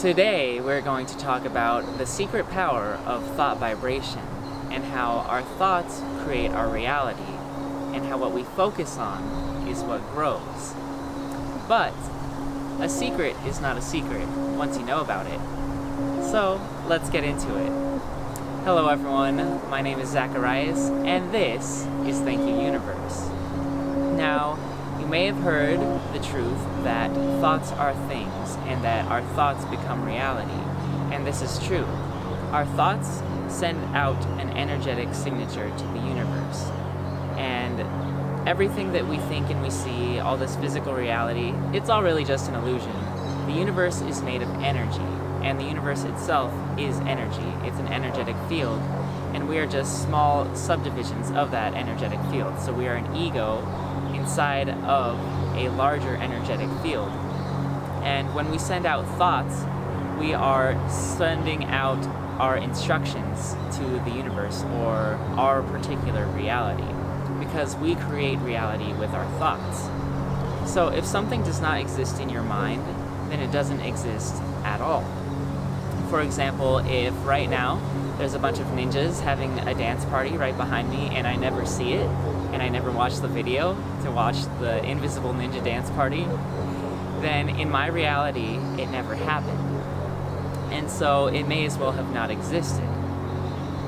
Today we're going to talk about the secret power of thought vibration and how our thoughts create our reality and how what we focus on is what grows. But a secret is not a secret once you know about it. So let's get into it. Hello everyone, my name is Zacharias and this is Thank You Universe. Now, you may have heard the truth that thoughts are things and that our thoughts become reality. And this is true. Our thoughts send out an energetic signature to the universe. And everything that we think and we see, all this physical reality, it's all really just an illusion. The universe is made of energy, and the universe itself is energy. It's an energetic field, and we are just small subdivisions of that energetic field. So we are an ego inside of a larger energetic field. And when we send out thoughts, we are sending out our instructions to the universe or our particular reality, because we create reality with our thoughts. So if something does not exist in your mind, then it doesn't exist at all. For example, if right now there's a bunch of ninjas having a dance party right behind me and I never see it, and I never watch the video to watch the invisible ninja dance party, then in my reality, it never happened. And so it may as well have not existed.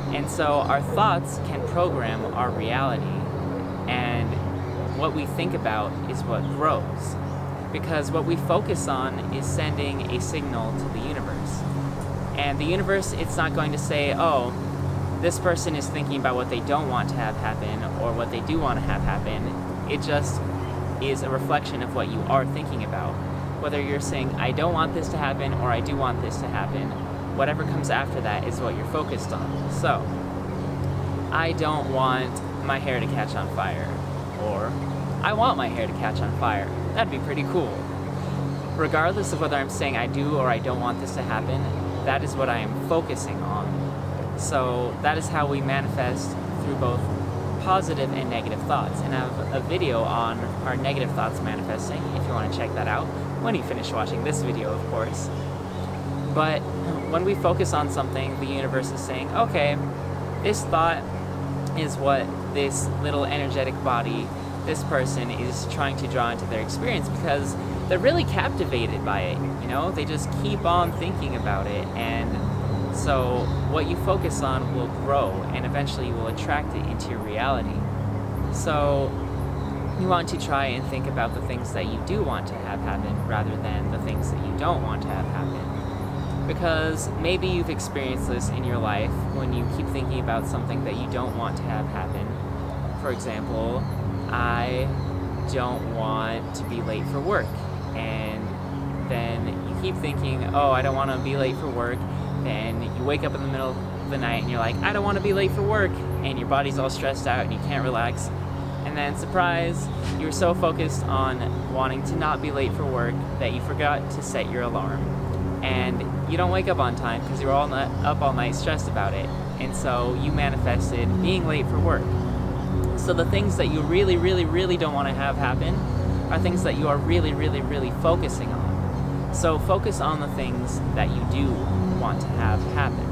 And so our thoughts can program our reality, and what we think about is what grows. Because what we focus on is sending a signal to the universe. And the universe, it's not going to say, oh, this person is thinking about what they don't want to have happen or what they do want to have happen. It just is a reflection of what you are thinking about. Whether you're saying, I don't want this to happen or I do want this to happen, whatever comes after that is what you're focused on. So, I don't want my hair to catch on fire, or I want my hair to catch on fire. That'd be pretty cool. Regardless of whether I'm saying I do or I don't want this to happen, that is what I am focusing on. So that is how we manifest through both positive and negative thoughts. And I have a video on our negative thoughts manifesting, if you want to check that out, when you finish watching this video, of course. But when we focus on something, the universe is saying, okay, this thought is what this little energetic body, this person is trying to draw into their experience, because they're really captivated by it, you know? They just keep on thinking about it, and so what you focus on will grow, and eventually you will attract it into your reality. So you want to try and think about the things that you do want to have happen rather than the things that you don't want to have happen. Because maybe you've experienced this in your life when you keep thinking about something that you don't want to have happen. For example, I don't want to be late for work. And then you keep thinking, oh, I don't want to be late for work. Then you wake up in the middle of the night and you're like, I don't want to be late for work. And your body's all stressed out and you can't relax. And then, surprise, you're so focused on wanting to not be late for work that you forgot to set your alarm. And you don't wake up on time because you're up all night stressed about it. And so you manifested being late for work. So the things that you really, really, really don't want to have happen are things that you are really, really, really focusing on. So focus on the things that you do want to have happen.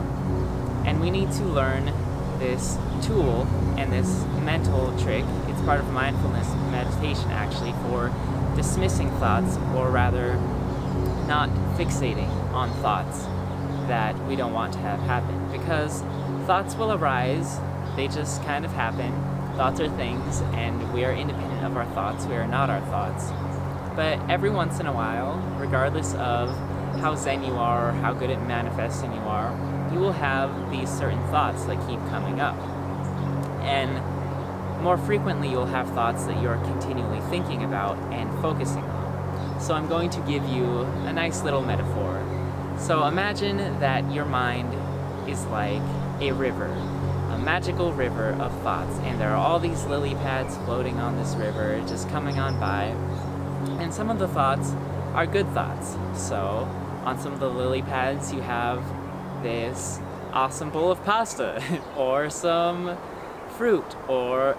And we need to learn this tool and this mental trick. It's part of mindfulness meditation, actually, for dismissing thoughts, or rather not fixating on thoughts that we don't want to have happen. Because thoughts will arise, they just kind of happen. Thoughts are things, and we are independent of our thoughts. We are not our thoughts. But every once in a while, regardless of how zen you are or how good at manifesting you are, you will have these certain thoughts that keep coming up. And more frequently, you'll have thoughts that you're continually thinking about and focusing on. So I'm going to give you a nice little metaphor. So imagine that your mind is like a river, a magical river of thoughts, and there are all these lily pads floating on this river, just coming on by. And some of the thoughts are good thoughts. So on some of the lily pads you have this awesome bowl of pasta, or some fruit, or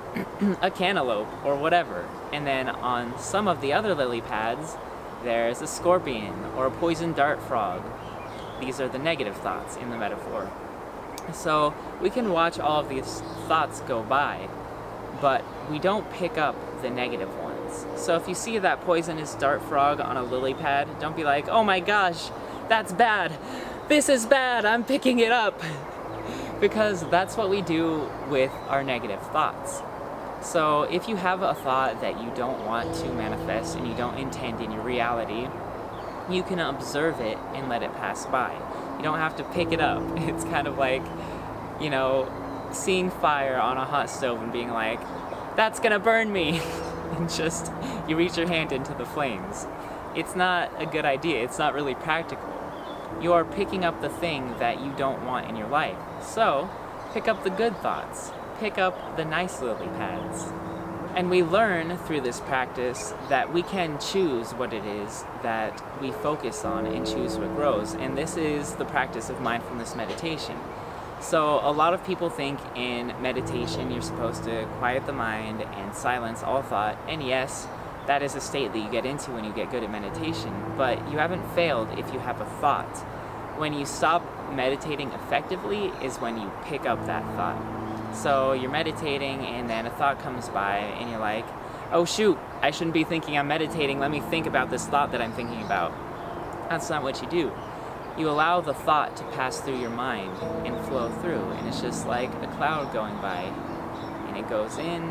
a cantaloupe, or whatever. And then on some of the other lily pads, there's a scorpion, or a poison dart frog, these are the negative thoughts in the metaphor. So we can watch all of these thoughts go by, but we don't pick up the negative ones. So if you see that poisonous dart frog on a lily pad, don't be like, oh my gosh, that's bad, this is bad, I'm picking it up. Because that's what we do with our negative thoughts. So if you have a thought that you don't want to manifest and you don't intend in your reality, you can observe it and let it pass by. You don't have to pick it up. It's kind of like, you know, seeing fire on a hot stove and being like, that's gonna burn me! And just, you reach your hand into the flames. It's not a good idea. It's not really practical. You are picking up the thing that you don't want in your life. So, pick up the good thoughts. Pick up the nice lily pads. And we learn through this practice that we can choose what it is that we focus on and choose what grows. And this is the practice of mindfulness meditation. So a lot of people think in meditation you're supposed to quiet the mind and silence all thought. And yes, that is a state that you get into when you get good at meditation. But you haven't failed if you have a thought. When you stop meditating effectively is when you pick up that thought. So you're meditating and then a thought comes by and you're like, oh shoot, I shouldn't be thinking I'm meditating, let me think about this thought that I'm thinking about. That's not what you do. You allow the thought to pass through your mind and flow through, and it's just like a cloud going by, and it goes in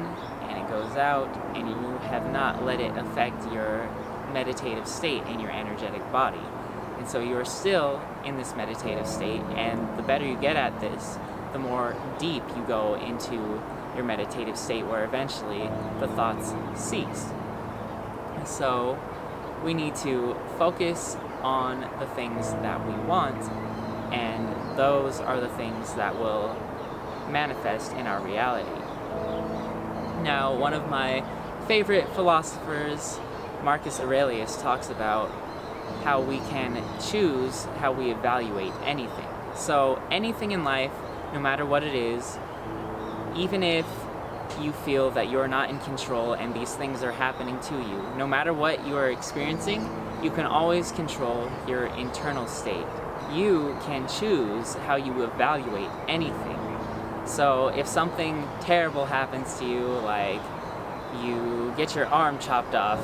and it goes out, and you have not let it affect your meditative state and your energetic body. And so you're still in this meditative state, and the better you get at this, the more deep you go into your meditative state, where eventually the thoughts cease. So we need to focus on the things that we want, and those are the things that will manifest in our reality. Now, one of my favorite philosophers, Marcus Aurelius, talks about how we can choose how we evaluate anything. So anything in life, no matter what it is, even if you feel that you're not in control and these things are happening to you, no matter what you are experiencing, you can always control your internal state. You can choose how you evaluate anything. So if something terrible happens to you, like you get your arm chopped off,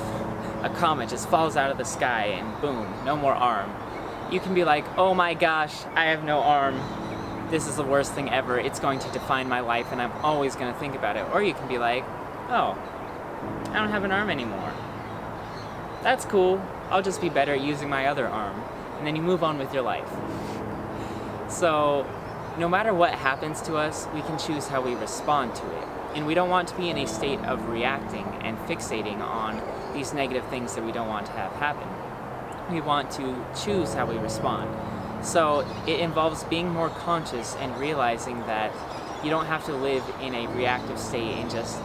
a comet just falls out of the sky and boom, no more arm, you can be like, oh my gosh, I have no arm. This is the worst thing ever. It's going to define my life and I'm always going to think about it. Or you can be like, oh, I don't have an arm anymore. That's cool. I'll just be better at using my other arm. And then you move on with your life. So no matter what happens to us, we can choose how we respond to it. And we don't want to be in a state of reacting and fixating on these negative things that we don't want to have happen. We want to choose how we respond. So it involves being more conscious and realizing that you don't have to live in a reactive state and just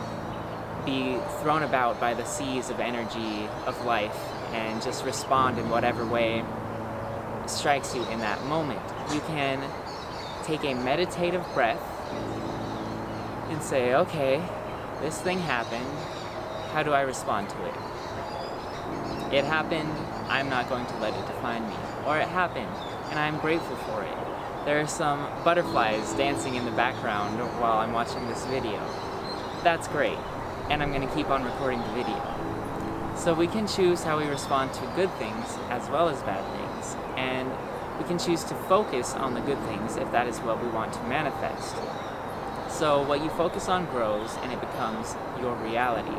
be thrown about by the seas of energy of life and just respond in whatever way strikes you in that moment. You can take a meditative breath and say, okay, this thing happened, how do I respond to it? It happened, I'm not going to let it define me. Or it happened, and I'm grateful for it. There are some butterflies dancing in the background while I'm watching this video. That's great, and I'm going to keep on recording the video. So we can choose how we respond to good things as well as bad things, and we can choose to focus on the good things if that is what we want to manifest. So what you focus on grows, and it becomes your reality.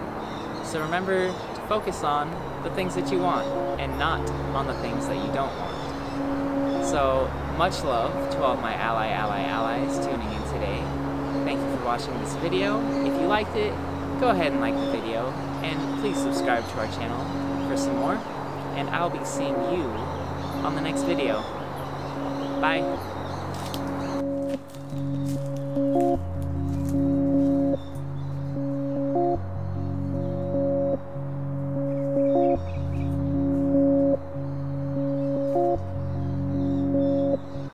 So remember to focus on the things that you want, and not on the things that you don't want. So much love to all of my allies tuning in today. Thank you for watching this video. If you liked it, go ahead and like the video, and please subscribe to our channel for some more, and I'll be seeing you on the next video. Bye!